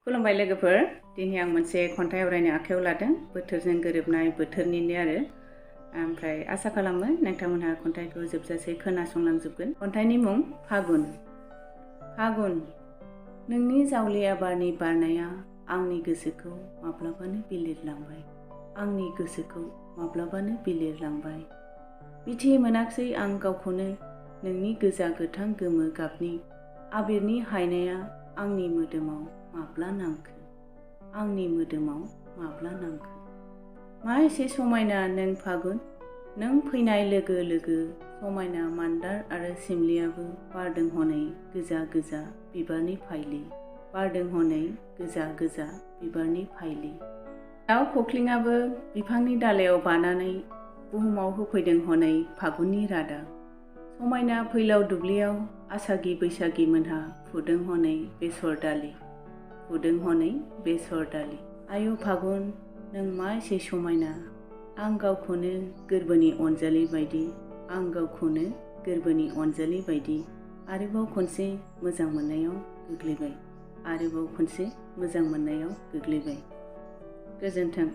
खुलुमबाय लोगोफोर, दिनै आं मोनसे खन्थाइ आवरायनो आखायाव लादों। बोथोरजों गोरोबनाय बोथोरनिनो आरो ओमफ्राय आसा खालामो नोंथांमोनहा खन्थाइखौ जोबजासे खोनासंलांजोबगोन। खन्थाइनि मुं फागुन। फागुन, नोंनि जावलिया बारनि बारनाया आंनि गोसोखौ माब्लाबानो बिलिरलांबाय। आंनि गोसोखौ माब्लाबानो बिलिरलांबाय। मिथि मोनाखसै आं गावखौनो नोंनि गोजा गोथां गोमो गाबनि आबिरनि हायनाया आंनि मोदोमाव माब्ला नांखो, आंनि मोदोमाव माब्ला नांखो। मा एसे समायना नों फागुन, नों फैनाय लोगो लोगो समायना मान्दार आरो सिमलियाबो बारदों हनै गोजा गोजा बिबारनि फाइलि, बारदों हनै गोजा गोजा बिबारनि फाइलि। दाउ खख्लिङाबो बिफांनि दालायाव बानानै बुहुमाव होफैदों हनै फागुननि रादाब। समायना फैलाव दुब्लियाव आसागि बैसागि मोनहा फुदों हनै बेसर दालि, फुदों हनै बेसर दालि। आयु फागुन, नों मा एसे समायना, आं गावखौनो गोरबोनि अनजालि बायदि, आं गावखौनो गोरबोनि अनजालि बायदि आरोबाव खनसे मोजां मोननायाव गोग्लैबाय, आरोबाव खनसे मोजां मोननायाव गोग्लैबाय। गोजोन्थों।